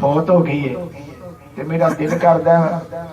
فوت ہو گئی ہے تے میرا دل کردا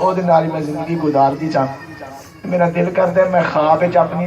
اودے نال میں زندگی گزارਦੀ سا میرا دل کردا میں خواب وچ اپنی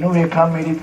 نو ویکھاں میری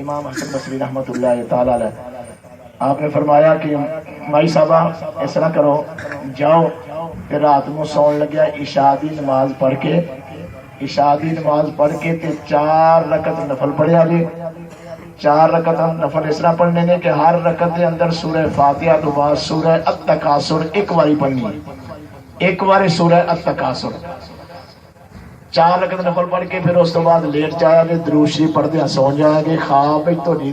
امام حسن بصری رحمت اللہ تعالی علیہ آپ نے فرمایا کہ مائی صاحبہ اس طرح کرو جاؤ تے رات نو سون لگیا عشاء دی نماز پڑھ کے عشاء دی نماز پڑھ کے تے 4 رکعت نفل پڑھیا جی 4 رکعت نفل اس طرح پڑھنے نے کہ ہر رکعت دے اندر سورہ فاتحہ تو بعد سورہ التکاثر ایک باری پڑھنی ہے، ایک بار سورہ التکاثر 4 رکعت نفل پڑھ کے پھر اس تو بعد لیٹ جایا گے درود شریف پڑھتے ہیں سو جائے گے خواب تہاڈی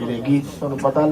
ملے گی تانوں پتہ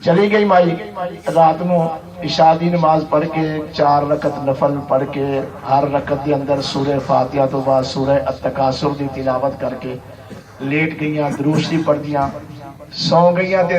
چلی گئی مائی رات نو عشاء دی نماز پڑھ کے 4 رکعت نفل پڑھ کے ہر رکعت دے اندر سورہ فاتحہ تو بعد سورہ التکاثر دی تلاوت کر کے لیٹ گئیاں درود شریف پڑھدیاں سو گئیاں تے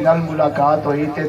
نال ملاقات ہوئی تے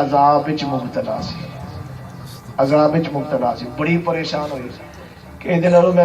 عذاب وچ مبتلا سی عذاب وچ مبتلا سی بڑی پریشان ہوئی کہ دے نالوں میں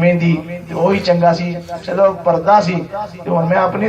ویندی تے وہی چنگا سی چلو پردہ سی تے ہن میں اپنی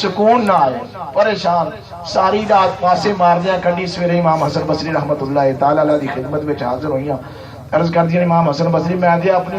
سکون نہ آئے پریشان ساری رات پاسے ماردیاں کڈی سویرے امام حسن بصری رحمت اللہ تعالی علیہ دی خدمت وچ حاضر ہوئیاں عرض کردیاں امام حسن بصری میں تے اپنی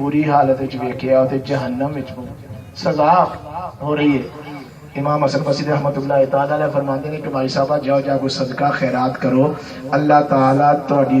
بری حالت وچ ویکھیا تے جہنم وچ سزا ہو رہی ہے۔ امام حسن بصری رحمت اللہ تعالی علیہ فرماتے ہیں کہ بھائی صاحبہ جاؤ جا کو صدقہ خیرات کرو اللہ تعالیٰ تہاڈی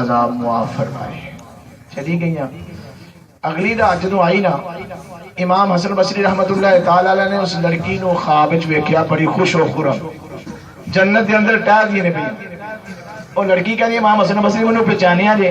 عذاب معاف فرمائے۔ چلی گئیاں اگلی رات جدوں آئی نا امام حسن بصری رحمت اللہ تعالی علیہ نے اس لڑکی نو خواب وچ ویکھیا بڑی خوش و خرم جنت دے اندر ٹہل دی نے پئی وہ لڑکی کہندی امام حسن بصری انہوں پہچانیا جے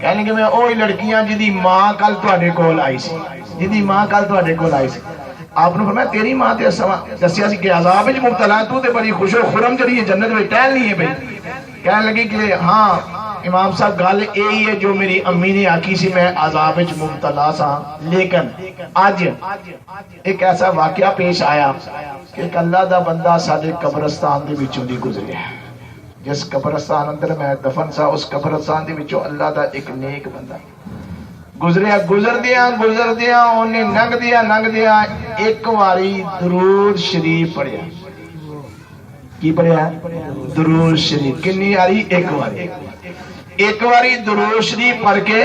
کہنے کہ میں وہی لڑکیاں جدی ماں کل تہاڈے کول آئی سی جدی ماں کل تہاڈے کول آئی سی آپ نے فرمایا تیری ماں تے دسیا سی کہ عذاب وچ مبتلا تو تے بڑی خوش و خرم جڑی جنت وچ ٹہل نہیں ہے بھئی کہنے لگی کہ ہاں امام صاحب گل یہی ہے جو میری امی نے آکی سی میں عذاب وچ مبتلا سا لیکن اج ایک ایسا واقعہ پیش آیا کہ ایک اللہ دا بندہ سارے قبرستان دے وچوں دی گزریا جس قبرستان اندر میں دفن سا اس قبرستان دے وچوں اللہ دا ایک نیک بندہ گزریا گزردیاں انہیں ننگ دیا ایک واری درود شریف پڑھیا کی پڑھیا درود شریف کنی آری ایک واری درود شریف پڑھ کے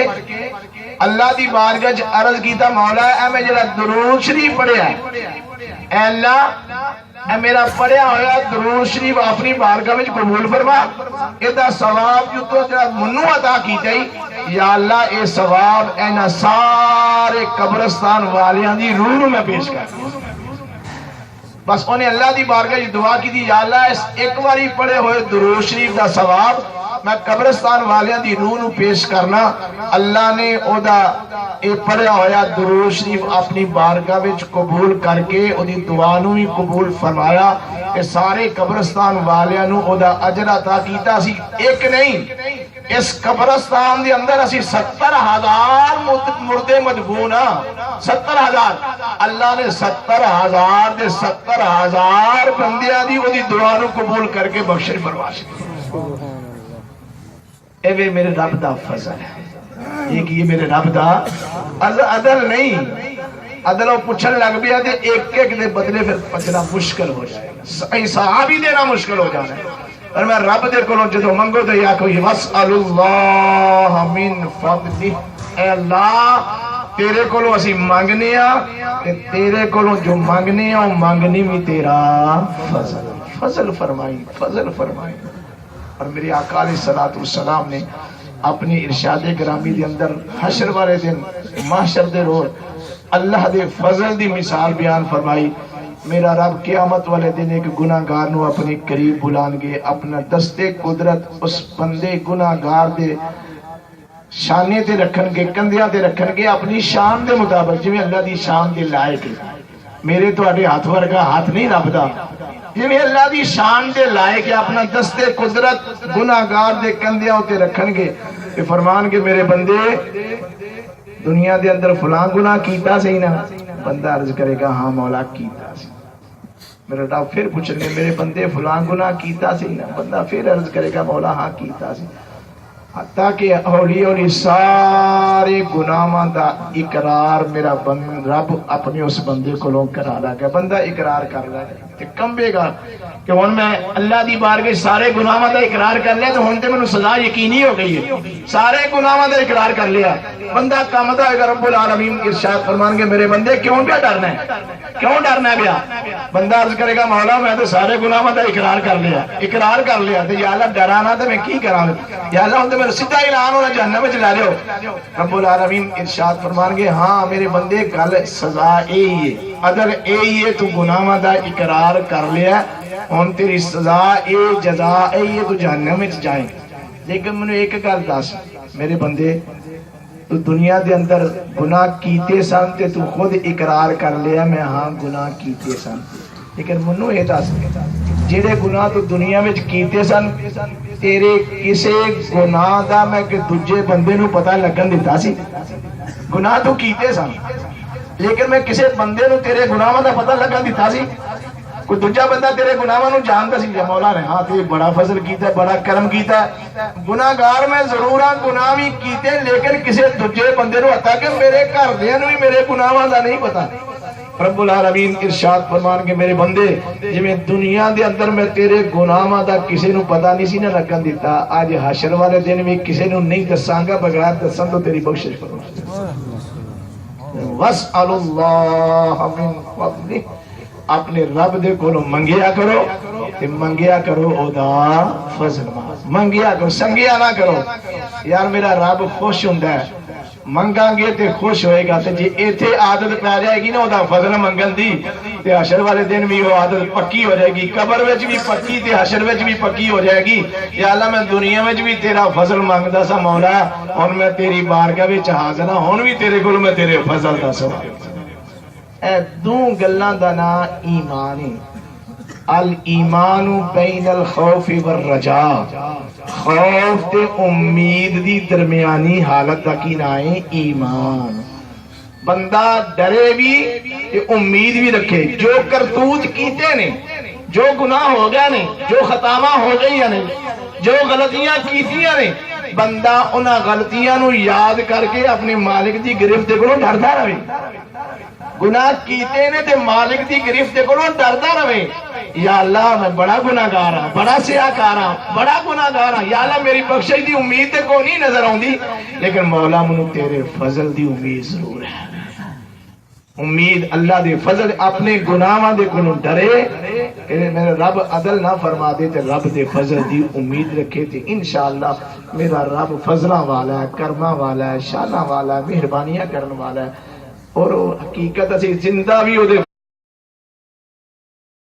اللہ دی بارگاہ وچ عرض کیتا مولا اے میں جڑا درود شریف پڑھیا اے اللہ اے میرا پڑھیا ہویا درود شریف اپنی بارگاہ وچ قبول فرما ایدا ثواب جو تو جڑا منو عطا کیتا یا اللہ اے ثواب اینا سارے قبرستان والیاں دی روح نو میں پیش کر بس انہیں اللہ دی بارگاہ وچ دعا کی دی یا اللہ اس ایک واری پڑھے ہوئے درود شریف دا ثواب میں قبرستان والیاں دی روح نو پیش کرنا اللہ نے او دا اے پڑھیا ہویا درود شریف اپنی بارگاہ وچ قبول کر کے او دی دعا نو بھی قبول فرمایا کہ سارے قبرستان والیاں نو او دا اجر عطا کیتا سی ایک نہیں اس قبرستان دے اندر اسی 70,000 مردے مدفون ہاں 70,000 اللہ نے 70,000 دے 70,000 بندیاں دی او دی دعا نو قبول کر کے بخشش فرمائے اے میرے رب دا فضل ہے یہ کہ یہ میرے رب دا عدل نہیں عدل و پوچھن لگ بیا تے ایک ایک دے بدلے پھر پچنا مشکل ہو جائے گا حساب ہی دینا مشکل ہو جانا ہے اور میں رب دے کولوں جدوں منگو تے یا کوئی واسال اللہ من فضلہ اے اللہ تیرے کولوں اسی منگنے ہاں تے تیرے کولوں جو منگنے ہاں منگنی بھی تیرا فضل فرمائی اور میرے آقا علیہ الصلوۃ والسلام نے اپنی ارشاد گرامی دے اندر حشر والے دن محشر دے روز اللہ دے فضل دی مثال بیان فرمائی میرا رب قیامت والے دن ایک گناہگار نو اپنے قریب بلان گے اپنا دستے قدرت اس بندے گناہگار دے شانے تے رکھن گے کندھیاں تے رکھن گے اپنی شان دے مطابق جویں اللہ دی شان دے لائق میرے تواڈے ہاتھ ورگا ہاتھ نہیں رب دا جویں اللہ دی شان دے لائق اپنا دستے قدرت گناہگار دے کندھیاں تے رکھن گے تے فرمان کے میرے بندے دنیا دے اندر فلاں گناہ کیتا سی نا بندہ عرض کرے گا ہاں مولا کیتا سی میرا رب پھر پوچھیں گے میرے بندے فلاں گناہ کیتا سی نا بندہ پھر عرض کرے گا مولا ہاں کیتا سی حتیٰ کہ ہولی ہولی سارے گناہاں دا اقرار میرا رب اپنے اس بندے کو کرا لگا. بندہ اقرار کر لگا تے کمبے گا کہ ہن میں اللہ دی بارگاہ سارے گناہاں دا اقرار کر لیا تو ہن تے مینوں سزا یقینی ہو گئی ہے. سارے گناہاں دا اقرار کر لیا, بندہ کمدا ہے. رب العالمین ارشاد فرمان کے میرے بندے کیوں پہ ڈرنا ہے, کیوں ڈرنا ہے پیا؟ بندہ عرض کرے گا مولا میں تو سارے گناہاں دا اقرار کر لیا, اقرار کر لیا تے یا اللہ ڈرانا تے میں کی کراں, یا اللہ ہن تے میرا سیدھا اعلان ہونا جہنم وچ لے جاؤ. رب العالمین ارشاد فرمان کے ہاں میرے بندے گل سزا اے ہی ہے, اگر اے ہی ہے تو گناہاں دا اقرار کر لیا ہن تیری سزا اے جزا اے ہی ہے تو جہنم وچ جائیں. لیکن مینوں ایک گل دس میرے بندے, تو دنیا دے اندر گناہ کیتے سن تے تو خود اقرار کر لیا میں ہاں گناہ کیتے سن, لیکن منو یہ دس جڑے گناہ تو دنیا وچ کیتے سن تیرے کسے گناہ دا میں کہ دوجے بندے نو پتہ لگن دیتا سی؟ گناہ تو کیتے سن لیکن میں کسے بندے نو تیرے گناہاں دا پتہ لگن دیتا سی؟ کوئی دوجا بندہ تیرے گناہاں نو جاندا سی کہ مولا نے ہاں تے بڑا فضل کیتا ہے, بڑا کرم کیتا ہے. گناہگار میں ضرور ہاں, گناہ بھی کیتے لیکن کسے دوجے بندے نو حتیٰ کہ میرے گھر دیاں نو بھی میرے گناہاں دا نہیں پتہ. رب العالمین ارشاد فرمان کے میرے بندے جویں دنیا دے اندر میں تیرے گناہاں دا کسے نو پتہ نہیں سی نہ لگن دیتا, اج حشر والے دن بھی کسے نو نہیں دساں گا, بغیر دسن تو تیری بخشش کروں. وَاسْأَلُ اللَّهَ مِن فَضْلِهِ, اپنے رب دے کولوں منگیا کرو تے منگیا کرو او دا فضل, منگیا کرو سنگیا نہ کرو. یار میرا رب خوش ہوندا ہے, منگاں گے تے خوش ہوئے گا, تے جے ایتھے عادت پہ جائے گی نا او دا فضل منگن دی تے حشر والے دن بھی وہ عادت پکی ہو جائے گی, قبر وچ بھی پکی تے حشر وچ بھی پکی ہو جائے گی. یا اللہ میں دنیا وچ بھی تیرا فضل مانگدا سا مولا, ہن میں تیری بارگاہ وچ حاضر ہاں, ہن بھی تیرے کول میں تیرے فضل دا سوال. اے دو گلاں دا نا ایمان ہے. الایمان بین الخوف والرجاء, خوف تے امید دی درمیانی حالت دا کی نا ہے ایمان. بندہ ڈرے بھی تے امید بھی رکھے. جو کرتوت کیتے نے, جو گناہ ہو گیا نے, جو خطاواں ہو گئی نے, جو غلطیاں کیتیاں نے, بندہ انہاں غلطیاں نو یاد کر کے اپنے مالک دی گرفت کو ڈردا رہے. گناہ کیتے نے تے مالک دی گرفت کو ڈردا رہے. یا اللہ میں بڑا گناہگار ہاں, بڑا سیاہکار ہاں, بڑا گناہگار ہاں, یا اللہ میری بخشش دی امید تے کو نہیں نظر آؤندی, لیکن مولا منو تیرے فضل دی امید ضرور ہے. امید اللہ دے فضل, اپنے گناہاں دے کولوں ڈرے کہ میرے رب عدل نہ فرما دے تے رب دے فضل دی امید رکھے تے انشاءاللہ میرا رب فضلاں والا ہے, کرماں والا ہے, شاناں والا ہے, مہربانیاں کرن والا ہے. اور حقیقت اسی زندہ بھی او دے